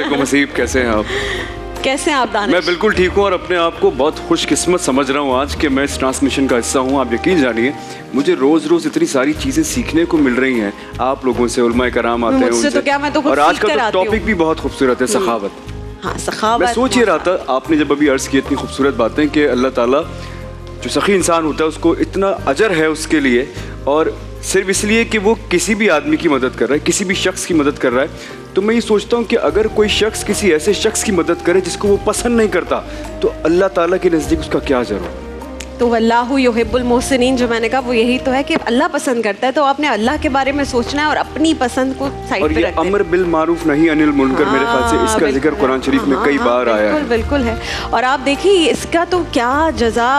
वालेकुम हसीब, कैसे हैं आप? कैसे हैं आप दानिश? मैं बिल्कुल ठीक हूँ और अपने आप को बहुत खुश किस्मत समझ रहा हूँ आज कि मैं इस ट्रांसमिशन का हिस्सा हूँ। आप यकीन जानिए मुझे रोज रोज इतनी सारी चीजें सीखने को मिल रही हैं आप लोगों से, उलमाए कराम आते हैं उनसे। तो क्या, मैं तो और आज का तो टॉपिक भी बहुत खूबसूरत है, सखावत। हाँ, सखावत। मैं सोच ही रहा था, आपने जब अभी अर्ज की इतनी खूबसूरत बातें कि अल्लाह ताला जो सखी इंसान होता है उसको इतना अजर है उसके लिए, और सिर्फ इसलिए कि वो किसी भी आदमी की मदद कर रहा है, किसी भी शख्स की मदद कर रहा है। तो मैं ये सोचता हूँ कि अगर कोई शख्स किसी ऐसे शख्स की मदद करे जिसको वो पसंद नहीं करता, तो अल्लाह ताला के नज़दीक उसका क्या अजर हो। तो वल्लाहु युहिब्बुल मोहसिनीन, जो मैंने कहा वो यही तो है कि अल्लाह पसंद करता है, तो आपने अल्लाह के बारे में सोचना है और अपनी पसंद को साइड पे रखना है। अमर बिल मारूफ नहीं अनिल मुनकर, मेरे ख्याल से इसका जिक्र कुरान शरीफ में कई बार आया है। बिल्कुल है। और आप देखिए इसका तो क्या जजा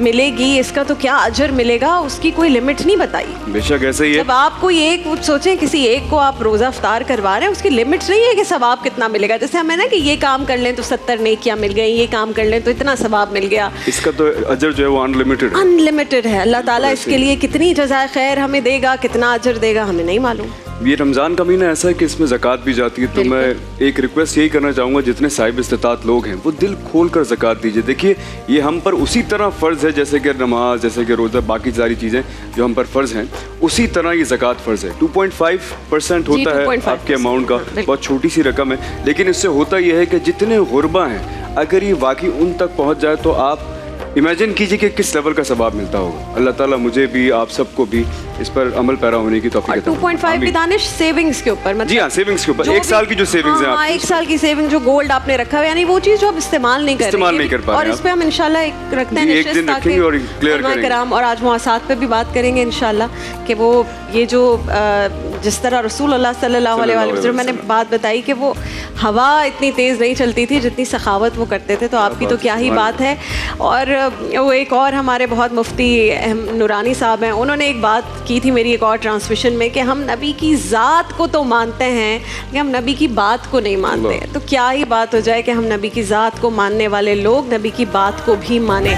मिलेगी, इसका तो क्या अजर मिलेगा, उसकी कोई लिमिट नहीं बताई। बेशक ऐसे ही है। जब आप कोई एक सोचें, किसी एक को आप रोज़ा इफ्तार करवा रहे हैं, उसकी लिमिट नहीं है कि सवाब कितना मिलेगा। जैसे हमें ना कि ये काम कर लें तो 70 नेकियां मिल गई, ये काम कर लें तो इतना सवाब मिल गया। इसका तो अजर जो है वो अनलिमिटेड है। अल्लाह ताला इसके लिए कितनी जज़ाए खैर हमें देगा, कितना अजर देगा, हमें नहीं मालूम। ये रमज़ान का महीना ऐसा है कि इसमें ज़कात भी जाती है, तो मैं एक रिक्वेस्ट यही करना चाहूँगा, जितने साहिब इस्तिताअत लोग हैं वो दिल खोल कर ज़कात दीजिए। देखिए ये हम पर उसी तरह फ़र्ज़ है जैसे कि नमाज, जैसे कि रोज़ा, बाकी सारी चीज़ें जो हम पर फ़र्ज़ हैं, उसी तरह ये ज़कात फ़र्ज़ है। 2.5% होता है आपके अमाउंट का, बहुत छोटी सी रकम है, लेकिन इससे होता यह है कि जितने गुरबा हैं अगर ये वाकई उन तक पहुँच जाए तो आप इमेजिन कीजिए कि किस लेवल का सवाब मिलता होगा। अल्लाह ताला मुझे भी, आप सबको भी इस पर अमल पैरा होने की तौफीक अता फरमाए। 2.5 भी दानिश सेविंग्स के ऊपर, मतलब जी हाँ, सेविंग्स के ऊपर, एक साल की जो सेविंग्स है हाँ, एक साल की सेविंग जो गोल्ड आपने रखा है, यानी वो चीज़ जो आप इस्तेमाल नहीं कर पा रहे, और इस पे हम इंशाल्लाह एक रखते हैं नशिस्त, ताकि और क्लियर करेंगे कराम, और आज मुआसात पे भी बात करेंगे इंशाल्लाह कि वो ये जो जिस तरह रसूल अल्लाह सल्लल्लाहु अलैहि वसल्लम, मैंने बात बताई कि वो हवा इतनी तेज़ नहीं चलती थी जितनी सखावत वो करते थे, तो आपकी तो क्या ही बात है। और वो एक और हमारे बहुत मुफ्ती नूरानी साहब हैं, उन्होंने एक बात की थी मेरी एक और ट्रांसमिशन में कि हम नबी की ज़ात को तो मानते हैं कि हम नबी की बात को नहीं मानते। तो क्या ही बात हो जाए कि हम नबी की ज़ात को मानने वाले लोग नबी की बात को भी माने।